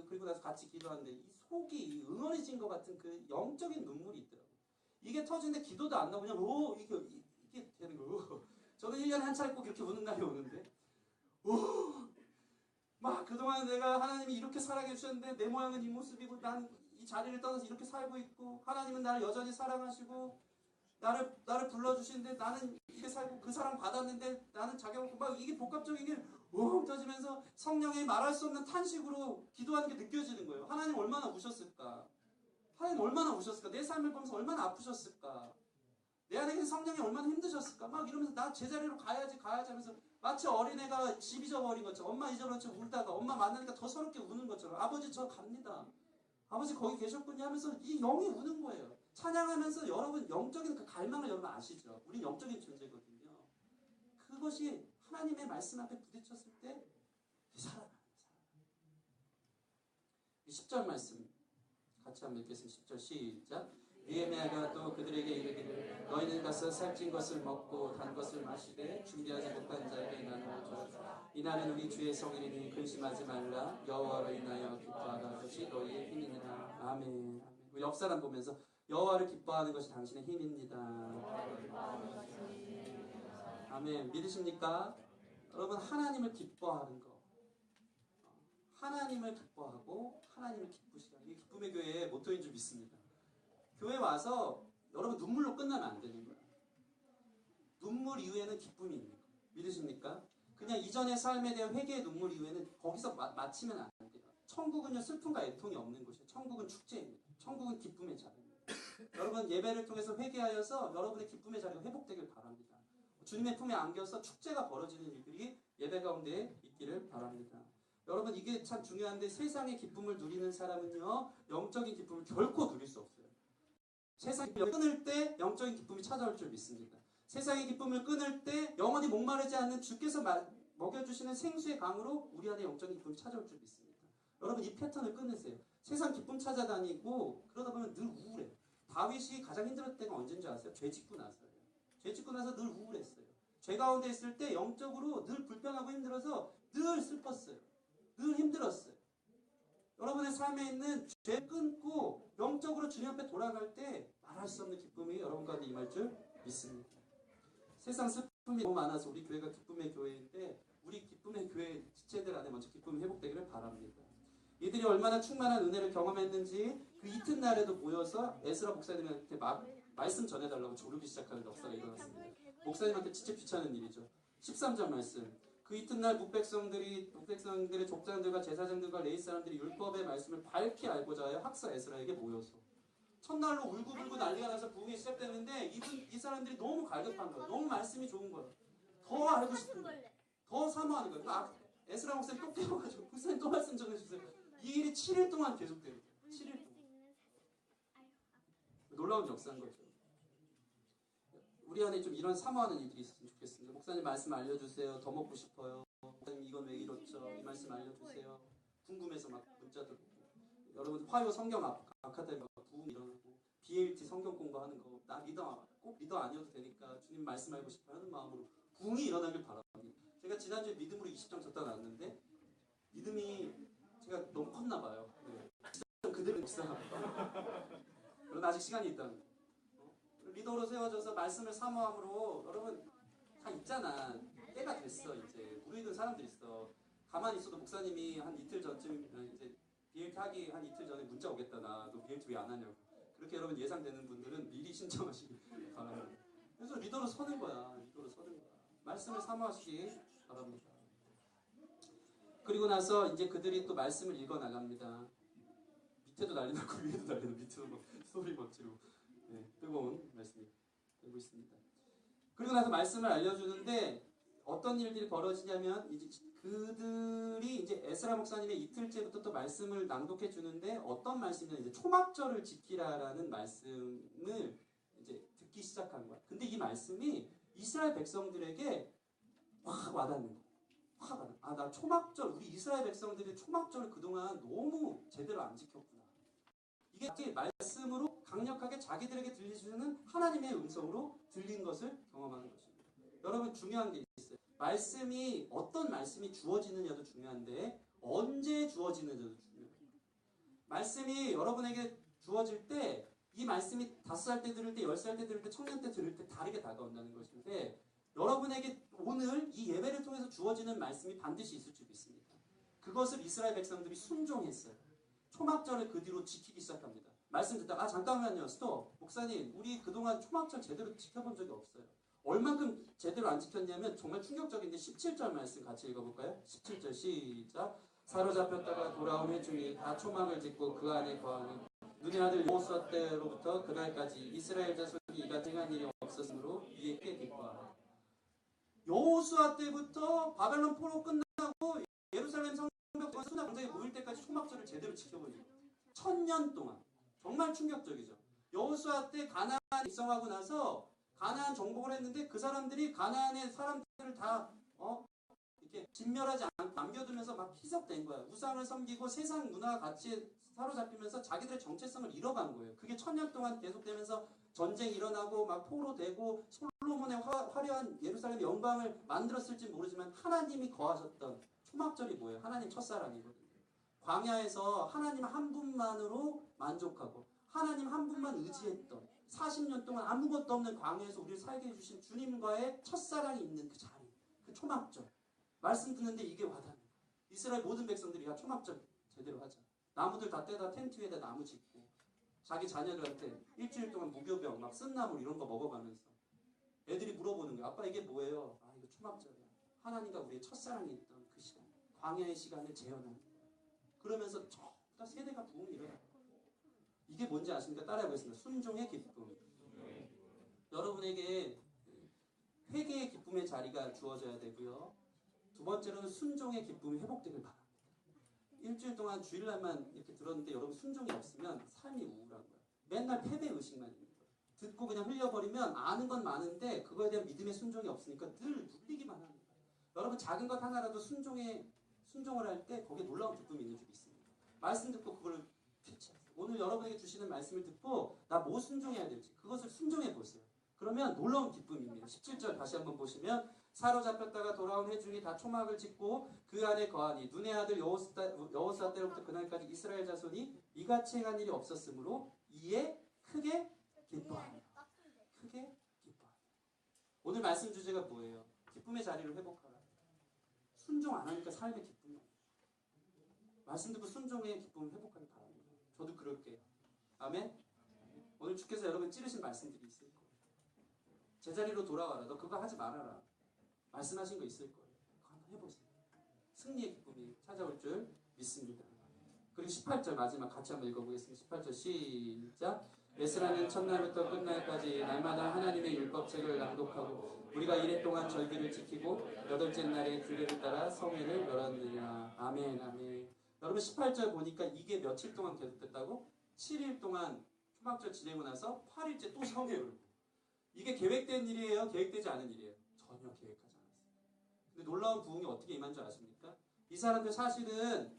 그리고 나서 같이 기도하는데 이 속이 응어리진 것 같은 그 영적인 눈물이 있더라고요. 이게 터지는데 기도도 안 나오냐? 이게 되는 거예요. 저는 1년에 한 차례 꼭 이렇게 우는 날이 오는데 막 그동안 내가 하나님이 이렇게 사랑해 주셨는데 내 모양은 이 모습이고 나는 이 자리를 떠나서 이렇게 살고 있고 하나님은 나를 여전히 사랑하시고 나를 불러주시는데 나는 이렇게 살고 그 사랑 받았는데 나는 자격 없고 막 이게 복합적인 게 터지면서 성령이 말할 수 없는 탄식으로 기도하는 게 느껴지는 거예요. 하나님 얼마나 우셨을까? 하나님 얼마나 우셨을까? 내 삶을 보면서 얼마나 아프셨을까? 내 안에 계신 성령이 얼마나 힘드셨을까? 막 이러면서 나 제자리로 가야지 하면서 마치 어린애가 집 잊어버린 것처럼 엄마 잊어버린 것처럼 울다가 엄마 만나니까 더 서럽게 우는 것처럼 아버지 저 갑니다. 아버지 거기 계셨군요 하면서 이 영이 우는 거예요. 찬양하면서 여러분 영적인 그 갈망을 여러분 아시죠? 우린 영적인 존재거든요. 그것이 하나님의 말씀 앞에 부딪혔을 때 살아나요. 10절 말씀 같이 한번 읽겠습니다. 10절 시작. 느헤미야가 또 그들에게 이르기를 너희는 가서 살찐 것을 먹고 단 것을 마시되 준비하지 못한 자에게 나누어 주라. 이날은 우리 주의 성일이니 근심하지 말라. 여호와로 인하여 기뻐하라. 그것이 너희의 힘이니라. 아멘. 우리 옆 사람 보면서 여호와를 기뻐하는 것이 당신의 힘입니다. 아멘. 믿으십니까? 여러분 하나님을 기뻐하는 거, 하나님을 기뻐하고 하나님을 기쁘시라. 이게 기쁨의 교회의 모토인 줄 믿습니다. 교회 와서 여러분 눈물로 끝나면 안 되는 거야. 눈물 이후에는 기쁨이 있는 거예요. 믿으십니까? 그냥 이전의 삶에 대한 회개의 눈물 이후에는 거기서 마치면 안 돼요. 천국은요 슬픔과 애통이 없는 곳이에요. 천국은 축제입니다. 천국은 기쁨의 자리입니다. 여러분 예배를 통해서 회개하여서 여러분의 기쁨의 자리가 회복되길 바랍니다. 주님의 품에 안겨서 축제가 벌어지는 일들이 예배 가운데 있기를 바랍니다. 여러분 이게 참 중요한데 세상의 기쁨을 누리는 사람은요 영적인 기쁨을 결코 누릴 수 없어요. 세상의 기쁨을 끊을 때 영적인 기쁨이 찾아올 줄 믿습니다. 세상의 기쁨을 끊을 때 영원히 목마르지 않는 주께서 먹여주시는 생수의 강으로 우리 안에 영적인 기쁨이 찾아올 줄 믿습니다. 여러분 이 패턴을 끊으세요. 세상 기쁨 찾아다니고 그러다 보면 늘 우울해. 다윗이 가장 힘들었을 때가 언제인지 아세요? 죄 짓고 나서요. 죄 짓고 나서 늘 우울했어요. 죄 가운데 있을 때 영적으로 늘 불편하고 힘들어서 늘 슬펐어요. 늘 힘들었어요. 여러분의 삶에 있는 죄 끊고 영적으로 주님 앞에 돌아갈 때 말할 수 없는 기쁨이 여러분 가운데 임할 줄 믿습니다. 세상 슬픔이 너무 많아서 우리 교회가 기쁨의 교회인데 우리 기쁨의 교회 지체들 안에 먼저 기쁨이 회복되기를 바랍니다. 이들이 얼마나 충만한 은혜를 경험했는지 그 이튿날에도 모여서 에스라 목사님한테 막 말씀 전해달라고 조르기 시작하는 역사가 일어났습니다. 목사님한테 진짜 귀찮은 일이죠. 13절 말씀. 그 이튿날 북백성들의 족장들과 제사장들과 레위 사람들이 율법의 말씀을 밝히 알고자 하여 학사 에스라에게 모여서 첫날로 울고불고 난리가 나서 부흥이 시작됐는데 이 사람들이 너무 갈급한 거예요. 너무 말씀이 좋은 거예요. 더 알고 싶은 거예요. 더 사모하는 거예요. 그러니까 에스라 목사님 또 깨워가지고 목사님 또 말씀 전해주세요. 이 일이 7일 동안 계속돼요. 7일 동안. 놀라운 역사인 거죠. 우리 안에 좀 이런 사모하는 일들이 있었으면 좋겠습니다. 목사님 말씀 알려주세요. 더 먹고 싶어요. 목사님 이건 왜 이렇죠? 이 말씀 알려주세요. 궁금해서 막 문자 들고. 여러분 화요 성경 아카데미 부흥 일어나고 BLT 성경 공부하는 거 나 리더 꼭 리더 아니어도 되니까 주님 말씀 알고 싶어 하는 마음으로 부흥이 일어나길 바랍니다. 제가 지난주에 믿음으로 20장 줬다 놨는데 믿음이 제가 너무 컸나 봐요. 네. 그대로 묵상합니다. 그러나 아직 시간이 있다는 거예요. 리더로 세워져서 말씀을 사모함으로 여러분 다 있잖아. 때가 됐어 이제. 무르익은 사람들 있어. 가만히 있어도 목사님이 한 이틀 전쯤 이제 BLT 하기 한 이틀 전에 문자 오겠다. 나 너 BLT 왜 안 하냐고. 그렇게 여러분 예상되는 분들은 미리 신청하시기 바랍니다. 그래서 리더로 서는 거야. 리더로 서는 거야. 말씀을 사모하시기 바랍니다. 그리고 나서 이제 그들이 또 말씀을 읽어 나갑니다. 밑에도 난리 나고 위에도 난리 나고 밑에도 막 소리 막 지르고 네, 뜨거운 말씀이 되고 있습니다. 그리고 나서 말씀을 알려주는데 어떤 일들이 벌어지냐면 이제 그들이 이제 에스라 목사님의 이틀째부터 또 말씀을 낭독해 주는데 어떤 말씀이냐 이제 초막절을 지키라라는 말씀을 이제 듣기 시작한 거야. 근데 이 말씀이 이스라엘 백성들에게 확 와닿는 거야. 확 와닿는. 아, 나 초막절 우리 이스라엘 백성들이 초막절을 그동안 너무 제대로 안 지켰구나. 이게 말씀으로 강력하게 자기들에게 들리시는 하나님의 음성으로 들린 것을 경험하는 것입니다. 여러분 중요한 게 있어요. 말씀이 어떤 말씀이 주어지느냐도 중요한데 언제 주어지느냐도 중요해요. 말씀이 여러분에게 주어질 때 이 말씀이 5살 때 들을 때 10살 때 들을 때 청년 때 들을 때 다르게 다가온다는 것인데 여러분에게 오늘 이 예배를 통해서 주어지는 말씀이 반드시 있을 줄 믿습니다. 그것을 이스라엘 백성들이 순종했어요. 초막절을 그 뒤로 지키기 시작합니다. 말씀 듣다가 잠깐만요. 스톱. 목사님 우리 그동안 초막절 제대로 지켜본 적이 없어요. 얼만큼 제대로 안 지켰냐면 정말 충격적인데 17절 말씀 같이 읽어볼까요? 17절 시작. 사로잡혔다가 돌아온 회중이 다 초막을 짓고 그 안에 거하니 눈의 아들 여호수아 때로부터 그날까지 이스라엘 자손이 이같이 행한 일이 없었으므로 이에 꽤 기뻐하라. 여호수아 때부터 바벨론 포로 끝나고 예루살렘 성벽과 수나 광장에 모일 때까지 초막절을 제대로 지켜보니 1000년 동안. 정말 충격적이죠. 여호수아 때 가나안 입성하고 나서 가나안 정복을 했는데 그 사람들이 가나안의 사람들을 다 이렇게 진멸하지 않고 남겨두면서 막 희석된 거야. 우상을 섬기고 세상 문화 가치에 사로잡히면서 자기들의 정체성을 잃어간 거예요. 그게 1000년 동안 계속되면서 전쟁이 일어나고 막 포로되고 솔로몬의 화려한 예루살렘 영광을 만들었을지 모르지만 하나님이 거하셨던 초막절이 뭐예요? 하나님 첫사랑이거든요. 광야에서 하나님 한 분만으로 만족하고 하나님 한 분만 의지했던 40년 동안 아무것도 없는 광야에서 우리를 살게 해주신 주님과의 첫사랑이 있는 그 자리, 그 초막절. 말씀 듣는데 이게 와닿는 거예요. 이스라엘 모든 백성들이 야 초막절 제대로 하자. 나무들 다 떼다 텐트 위에다 나무 짓고 자기 자녀들한테 일주일 동안 무교병 막 쓴나물 이런 거 먹어가면서 애들이 물어보는 거야. 아빠 이게 뭐예요? 아 이거 초막절이야. 하나님과 우리의 첫사랑이 있던 그 시간, 광야의 시간을 재현하는 거예요. 그러면서 다 세대가 부흥이 일어나요. 이게 뭔지 아십니까? 따라해보겠습니다. 순종의 기쁨. 여러분에게 회개의 기쁨의 자리가 주어져야 되고요. 두 번째로는 순종의 기쁨이 회복되길 바랍니다. 일주일 동안 주일날만 이렇게 들었는데 여러분 순종이 없으면 삶이 우울한 거예요. 맨날 패배의식만 있는 거예요. 듣고 그냥 흘려버리면 아는 건 많은데 그거에 대한 믿음의 순종이 없으니까 늘 눌리기만 하는 거예요. 여러분 작은 것 하나라도 순종을 할 때 거기에 놀라운 기쁨이 있는 줄 믿습니다. 말씀 듣고 그걸 캐치하세요. 오늘 여러분에게 주시는 말씀을 듣고 나 뭐 순종해야 될지 그것을 순종해 보세요. 그러면 놀라운 기쁨입니다. 17절 다시 한번 보시면 사로잡혔다가 돌아온 회중이 다 초막을 짓고 그 안에 거하니 눈의 아들 여호수아 때로부터 그날까지 이스라엘 자손이 이같이 행한 일이 없었으므로 이에 크게 기뻐합니다. 크게 기뻐합니다. 오늘 말씀 주제가 뭐예요? 기쁨의 자리를 회복하라. 순종 안 하니까 삶의 기쁨이 없어요. 말씀 듣고 순종의 기쁨을 회복하기 바랍니다. 저도 그럴게요. 아멘? 오늘 주께서 여러분 찌르신 말씀들이 있을 거예요. 제자리로 돌아와라. 너 그거 하지 말아라. 말씀하신 거 있을 거예요. 그거 한번 해보세요. 승리의 기쁨이 찾아올 줄 믿습니다. 그리고 18절 마지막 같이 한번 읽어보겠습니다. 18절 시작. 에스라는 첫날부터 끝날까지 날마다 하나님의 율법책을 낭독하고 우리가 이래 동안 절기를 지키고 여덟째 날에 규례를 따라 성회를 열었느니라. 아멘 아멘. 여러분 18절 보니까 이게 며칠 동안 계속됐다고? 7일 동안 초막절 지내고 나서 8일째 또 성회 열고. 이게 계획된 일이에요? 계획되지 않은 일이에요? 전혀 계획하지 않았어요. 근데 놀라운 부흥이 어떻게 임한 줄 아십니까? 이 사람들 사실은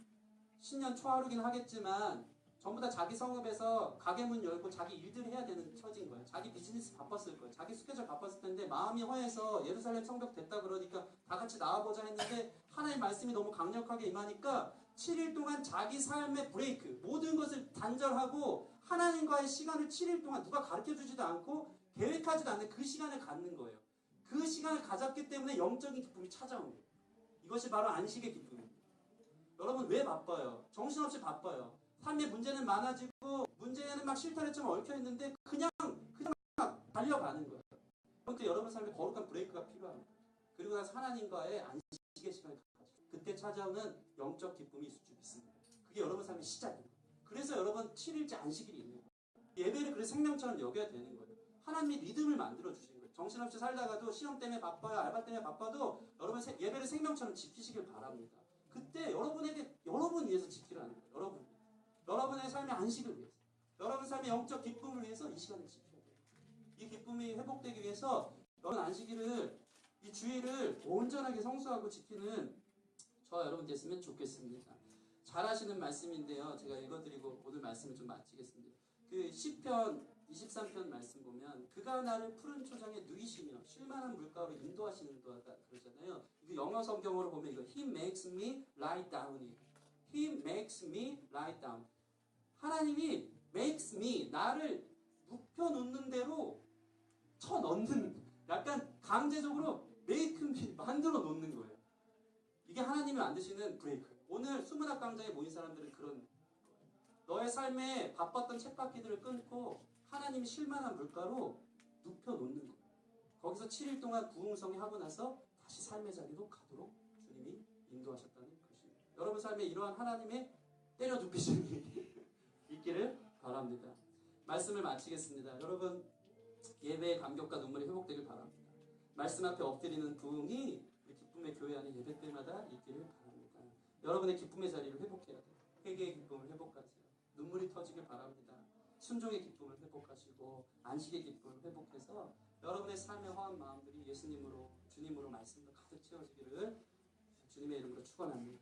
신년 초하루긴 하겠지만 전부 다 자기 성읍에서 가게 문 열고 자기 일들 해야 되는 처지인 거예요. 자기 비즈니스 바빴을 거예요. 자기 스케줄 바빴을 텐데 마음이 허해서 예루살렘 성벽 됐다 그러니까 다 같이 나와보자 했는데 하나님 말씀이 너무 강력하게 임하니까 7일 동안 자기 삶의 브레이크 모든 것을 단절하고 하나님과의 시간을 7일 동안 누가 가르쳐주지도 않고 계획하지도 않는 그 시간을 갖는 거예요. 그 시간을 가졌기 때문에 영적인 기쁨이 찾아온 거예요. 이것이 바로 안식의 기쁨입니다. 여러분 왜 바빠요? 정신없이 바빠요. 삶의 문제는 많아지고 문제에는 막 실타래처럼 얽혀있는데 그냥 막 달려가는 거예요. 그런데 여러분 삶에 거룩한 브레이크가 필요합니다. 그리고 나서 하나님과의 안식의 시간을 가지고 그때 찾아오는 영적 기쁨이 있을 줄 믿습니다. 그게 여러분 삶의 시작이에요. 그래서 여러분 7일째 안식일이 있는 거예요. 예배를 그래서 생명처럼 여겨야 되는 거예요. 하나님이 리듬을 만들어주신 거예요. 정신없이 살다가도 시험 때문에 바빠요. 알바 때문에 바빠도 여러분 예배를 생명처럼 지키시길 바랍니다. 그때 여러분에게 여러분 위해서 지키라는 거예요. 여러분의 삶의 안식을 위해서 여러분 삶의 영적 기쁨을 위해서 이 시간을 지켜야 돼요. 이 기쁨이 회복되기 위해서 여러분 안식일을 이 주일을 온전하게 성수하고 지키는 저와 여러분 됐으면 좋겠습니다. 잘 하시는 말씀인데요. 제가 읽어드리고 오늘 말씀을 좀 마치겠습니다. 그 시편 23편 말씀 보면 그가 나를 푸른 초장에 누이시며 쉴만한 물가로 인도하시는 도다 그러잖아요. 그 영어 성경으로 보면 이거 He makes me lie down. He makes me lie down. 하나님이 makes me 나를 눕혀놓는 대로 쳐넣는 약간 강제적으로 make me 만들어 놓는 거예요. 이게 하나님이 만드시는 브레이크. 오늘 수문학 강좌에 모인 사람들은 그런 너의 삶에 바빴던 쳇바퀴들을 끊고 하나님이 쉴만한 물가로 눕혀놓는 거예요. 거기서 7일 동안 부흥성회 하고 나서 다시 삶의 자리로 가도록 주님이 인도하셨다는 것입니다. 여러분 삶에 이러한 하나님의 때려 눕히심이 있기를 바랍니다. 말씀을 마치겠습니다. 여러분 예배의 감격과 눈물이 회복되길 바랍니다. 말씀 앞에 엎드리는 부흥이 우리 기쁨의 교회 안에 예배 때마다 있기를 바랍니다. 여러분의 기쁨의 자리를 회복해야 돼요. 회개의 기쁨을 회복하세요. 눈물이 순종의 기쁨을 회복하시고 안식의 기쁨을 회복해서 여러분의 삶의 허한 마음들이 예수님으로 주님으로 말씀으로 가득 채워지기를 주님의 이름으로 축원합니다.